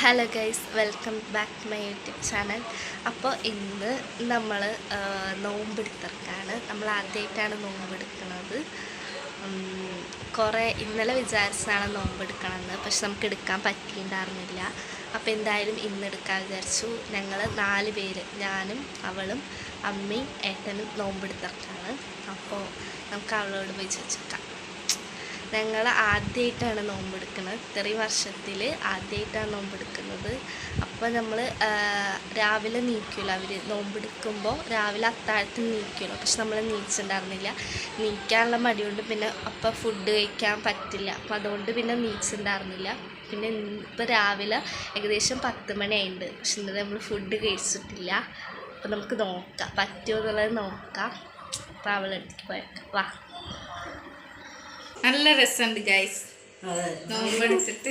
Hello guys, welcome back to my YouTube channel. അപ്പോൾ ഇന്ന് നമ്മൾ നോമ്പെടുത്തിറക്കാണ്. നമ്മൾ ആദ്യമായിട്ടാണ് നോമ്പെടുക്കുന്നത്. ഇന്നലെ വിചാരിച്ചതാണ് നോമ്പെടുക്കണമെന്ന്, പക്ഷെ നമുക്ക് എടുക്കാൻ പറ്റിയിട്ടുണ്ടായിരുന്നില്ല. അപ്പോൾ എന്തായാലും ഇന്ന് എടുക്കാൻ വിചാരിച്ചു. ഞങ്ങൾ 4 പേര്, ഞാനും അവളും അമ്മയും ഏട്ടനും നോമ്പെടുത്തിറക്കാണ്. അപ്പോൾ നമുക്ക് അവളോട് പോയി ചോദിച്ചേക്കാം. ഞങ്ങൾ ആദ്യമായിട്ടാണ് നോമ്പെടുക്കുന്നത്, ഇത്രയും വർഷത്തിൽ ആദ്യമായിട്ടാണ് നോമ്പെടുക്കുന്നത്. അപ്പോൾ നമ്മൾ രാവിലെ നീക്കുമല്ലോ, അവർ നോമ്പെടുക്കുമ്പോൾ രാവിലെ അത്താഴത്തിന് നീക്കുമല്ലോ. പക്ഷെ നമ്മൾ നീച്ചിട്ടുണ്ടായിരുന്നില്ല. നീക്കാനുള്ള മടിയുണ്ട്, പിന്നെ അപ്പം ഫുഡ് കഴിക്കാൻ പറ്റില്ല. അപ്പോൾ അതുകൊണ്ട് പിന്നെ നീച്ചിട്ടുണ്ടായിരുന്നില്ല. പിന്നെ ഇപ്പോൾ രാവിലെ ഏകദേശം 10 മണിയായിട്ടുണ്ട്. പക്ഷെ ഇന്നലെ നമ്മൾ ഫുഡ് കഴിച്ചിട്ടില്ല. അപ്പോൾ നമുക്ക് നോക്കാം, പറ്റുമോ എന്നുള്ളത് നോക്കാം. അപ്പോൾ അവളെടുത്ത് പോയേക്കാം, വാ. നല്ല രസമുണ്ട് ഗൈസ്, നോമ്പെടുത്തിട്ട്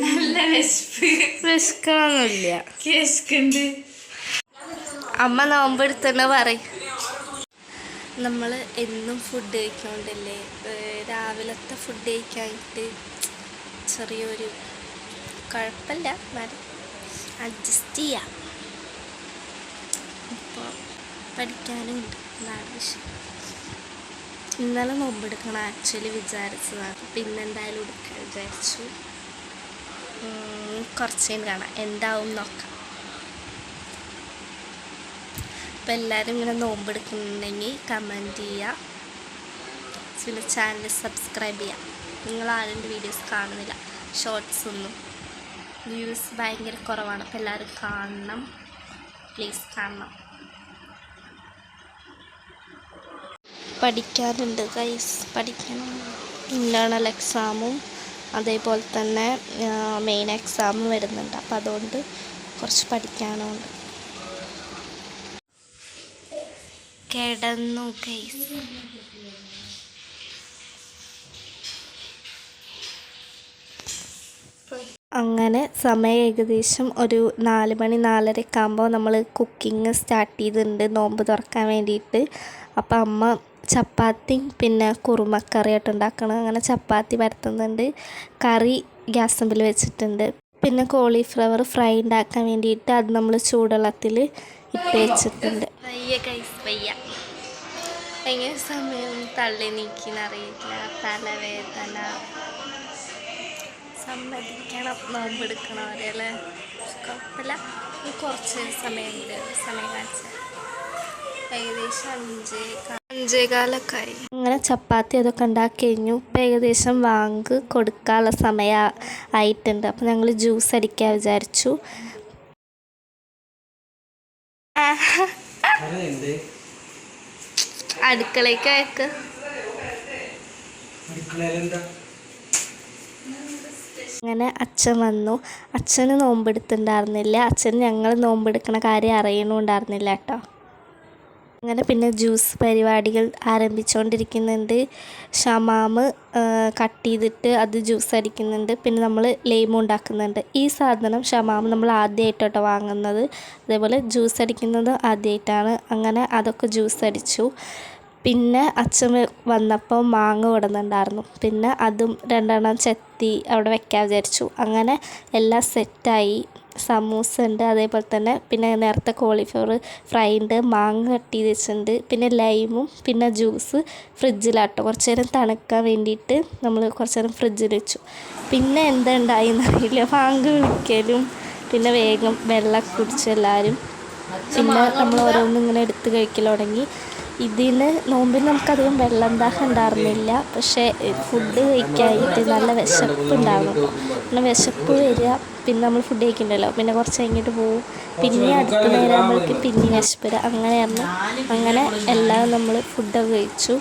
നല്ല വിശക്കണമെന്നില്ല. വിശക്കുണ്ട്. അമ്മ നോമ്പെടുത്തെന്ന് പറയും. നമ്മൾ എന്നും ഫുഡ് കഴിക്കണ്ടല്ലേ, രാവിലത്തെ ഫുഡ് കഴിക്കാനായിട്ട് ചെറിയൊരു കുഴപ്പമില്ല, എന്നാലും അഡ്ജസ്റ്റ് ചെയ്യാം. ഇപ്പോൾ പഠിക്കാനും ഉണ്ട്, എന്നാണ് വിഷയം. ഇന്നലെ നോമ്പെടുക്കണം ആക്ച്വലി വിചാരിച്ചതാണ്. പിന്നെ എന്തായാലും എടുക്കാൻ വിചാരിച്ചു. കുറച്ചേന്ന് കാണാം, എന്താവും നോക്കാം. അപ്പോൾ എല്ലാവരും ഇങ്ങനെ നോമ്പെടുക്കുന്നുണ്ടെങ്കിൽ കമൻറ്റ് ചെയ്യുക, പിന്നെ ചാനൽ സബ്സ്ക്രൈബ് ചെയ്യുക. നിങ്ങളാരും വീഡിയോസ് കാണുന്നില്ല, ഷോർട്സ് ഒന്നും വ്യൂസ് ഭയങ്കര കുറവാണ്. അപ്പോൾ എല്ലാവരും കാണണം, പ്ലീസ് കാണണം. പഠിക്കാനുണ്ട് ഗൈസ്, പഠിക്കണം. ഇൻ്റേണൽ എക്സാമും അതേപോലെ തന്നെ മെയിൻ എക്സാമും വരുന്നുണ്ട്. അപ്പോൾ അതുകൊണ്ട് കുറച്ച് പഠിക്കാനുണ്ട്. കിടന്നു ഗൈസ്. അങ്ങനെ സമയം ഏകദേശം ഒരു 4 മണി 4:30 ആകുമ്പോൾ നമ്മൾ കുക്കിംഗ് സ്റ്റാർട്ട് ചെയ്തിട്ടുണ്ട്, നോമ്പ് തുറക്കാൻ വേണ്ടിയിട്ട്. അപ്പോൾ അമ്മ ചപ്പാത്തിയും പിന്നെ കുറുമക്കറിയായിട്ട് ഉണ്ടാക്കണം. അങ്ങനെ ചപ്പാത്തി പരത്തുന്നുണ്ട്, കറി ഗ്യാസ് സിമ്പിൾ വെച്ചിട്ടുണ്ട്. പിന്നെ കോളിഫ്ലവർ ഫ്രൈ ഉണ്ടാക്കാൻ വേണ്ടിയിട്ട് അത് നമ്മൾ ചൂടുവെള്ളത്തിൽ ഇട്ട് വെച്ചിട്ടുണ്ട്. എങ്ങനെ സമയം തള്ളി നീക്കിന്നറിയില്ല, തലവേദന. സമ്മതിക്കണം, നോമ്പെടുക്കണം അവരെയല്ലേ, കുഴപ്പമില്ല. കുറച്ച് സമയം കാണിച്ച ഏകദേശം 5:15 ആയി. അങ്ങനെ ചപ്പാത്തി അതൊക്കെ ഉണ്ടാക്കി കഴിഞ്ഞു. ഇപ്പം ഏകദേശം വാങ്ക് കൊടുക്കാനുള്ള സമയം ആയിട്ടുണ്ട്. അപ്പം ഞങ്ങൾ ജ്യൂസ് അടിക്കാൻ വിചാരിച്ചു. അടുക്കളയ്ക്ക് അയക്ക്. അങ്ങനെ അച്ഛൻ വന്നു. അച്ഛന് നോമ്പെടുത്തിട്ടുണ്ടായിരുന്നില്ല. അച്ഛന് ഞങ്ങൾ നോമ്പെടുക്കണ കാര്യം അറിയണമുണ്ടായിരുന്നില്ല കേട്ടോ. അങ്ങനെ പിന്നെ ജ്യൂസ് പരിപാടികൾ ആരംഭിച്ചുകൊണ്ടിരിക്കുന്നുണ്ട്. ഷമാമ് കട്ട് ചെയ്തിട്ട് അത് ജ്യൂസ് അടിക്കുന്നുണ്ട്. പിന്നെ നമ്മൾ ലൈമും ഉണ്ടാക്കുന്നുണ്ട്. ഈ സാധനം ഷമാമ് നമ്മൾ ആദ്യമായിട്ടോ വാങ്ങുന്നത്, അതേപോലെ ജ്യൂസ് അടിക്കുന്നത് ആദ്യമായിട്ടാണ്. അങ്ങനെ അതൊക്കെ ജ്യൂസ് അടിച്ചു. പിന്നെ അച്ഛൻ വന്നപ്പോൾ മാങ്ങ കൊടുന്നുണ്ടായിരുന്നു. പിന്നെ അതും 2 ചെത്തി അവിടെ വെക്കാൻ വിചാരിച്ചു. അങ്ങനെ എല്ലാം സെറ്റായി. സമൂസ ഉണ്ട്, അതേപോലെ തന്നെ പിന്നെ നേരത്തെ കോളിഫ്ലവർ ഫ്രൈ ഉണ്ട്, മാങ്ങ കട്ട് ചെയ്ത് വെച്ചിട്ടുണ്ട്, പിന്നെ ലൈമും പിന്നെ ജ്യൂസ് ഫ്രിഡ്ജിലാട്ടോ. കുറച്ച് നേരം തണുക്കാൻ വേണ്ടിയിട്ട് നമ്മൾ കുറച്ച് നേരം ഫ്രിഡ്ജിൽ വെച്ചു. പിന്നെ എന്താ ഉണ്ടായിന്നറിയില്ല, വാങ്ക് വിളിക്കലും പിന്നെ വേഗം വെള്ളം കുടിച്ചു എല്ലാവരും. പിന്നെ നമ്മൾ ഓരോന്നും ഇങ്ങനെ എടുത്ത് കഴിക്കൽ തുടങ്ങി. ഇതിന് നോമ്പിന് നമുക്കധികം വെള്ളം ദാഹം ഉണ്ടായിരുന്നില്ല, പക്ഷേ ഫുഡ് കഴിക്കാനായിട്ട് നല്ല വിശപ്പ് ഉണ്ടാകും. പിന്നെ വിശപ്പ് വരിക, പിന്നെ നമ്മൾ ഫുഡ് കഴിക്കണ്ടല്ലോ, പിന്നെ കുറച്ച് കഴിഞ്ഞിട്ട് പോവും. പിന്നെ അടുത്ത നേരം നമ്മൾക്ക് പിന്നെ വിശപ്പ് വരിക. അങ്ങനെ എല്ലാം നമ്മൾ ഫുഡൊക്കെ കഴിച്ചു.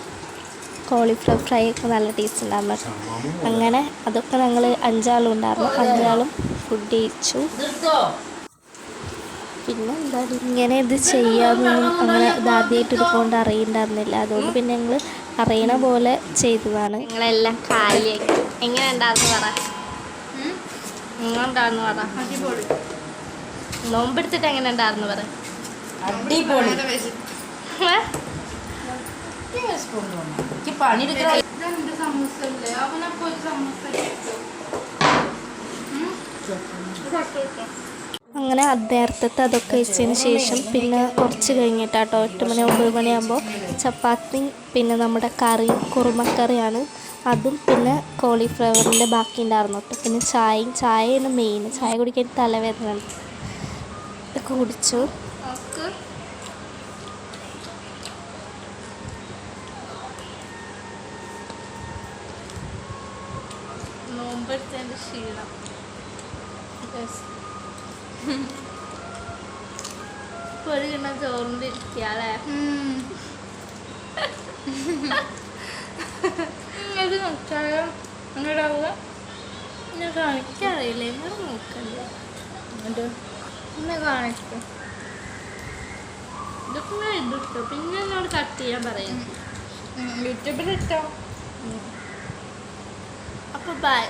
കോളിഫ്ലവർ ഫ്രൈ ഒക്കെ നല്ല ടേസ്റ്റ് ഉണ്ടായിരുന്നു. അങ്ങനെ അതൊക്കെ ഞങ്ങൾ 5 ഉണ്ടായിരുന്നു, 5 ഫുഡ് കഴിച്ചു. പിന്നെ എന്താ ഇങ്ങനെ ഇത് ചെയ്യാമെന്നൊന്നും അങ്ങനെ ഇതാദ്യമായിട്ട് എടുക്കൊണ്ട് അറിയണ്ടായിരുന്നില്ല. അതുകൊണ്ട് പിന്നെ ഞങ്ങൾ അറിയണ പോലെ ചെയ്തതാണ്. ഞങ്ങളെല്ലാം കാലിയാക്കി. എങ്ങനെ ഉണ്ടായിരുന്നു പറ, നോമ്പെടുത്തിട്ട് എങ്ങനെ ഉണ്ടായിരുന്നു പറ. അങ്ങനെ നേരത്തെ അതൊക്കെ വെച്ചതിന് ശേഷം പിന്നെ കുറച്ച് കഴിഞ്ഞിട്ടാട്ടോ 8 മണി 9 മണിയാകുമ്പോൾ ചപ്പാത്തി പിന്നെ നമ്മുടെ കറി കുറുമക്കറിയാണ് അതും പിന്നെ കോളിഫ്ലവറിൻ്റെ ബാക്കി ഉണ്ടായിരുന്നു കേട്ടോ. പിന്നെ ചായയാണ് മെയിൻ. ചായ കുടിക്കാൻ തലവേദന ഉണ്ട്. ഇതൊക്കെ കുടിച്ചു. നോമ്പെടുത്തതിൻ്റെ ക്ഷീണം. ഒരു കിണ്ണം ചോറിൻ്റെ ഇരിക്കാല്ലേ. ഇത് നോക്കാലോ. അങ്ങോട്ടാവുക എന്നെ കാണിക്കറിയില്ലേ. ഇങ്ങനെ നോക്കണ്ടേ. എന്നിട്ട് എന്നെ കാണിക്കും. ഇതൊക്കെ ഞാൻ ഇതിട്ടോ. പിന്നെ എന്നോട് കട്ട് ചെയ്യാൻ പറയാം. യൂട്യൂബിലിട്ടോ. അപ്പോൾ ബൈ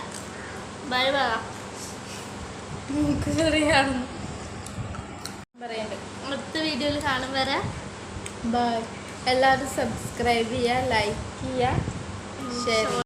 ബൈ പറയാം. ചെറിയാണെന്ന് പറയണ്ടേ. അടുത്ത വീഡിയോയിൽ കാണും വരെ ബൈ. എല്ലാവരും സബ്സ്ക്രൈബ് ചെയ്യുക, ലൈക്ക് ചെയ്യുക, ഷെയർ ചെയ്യുക.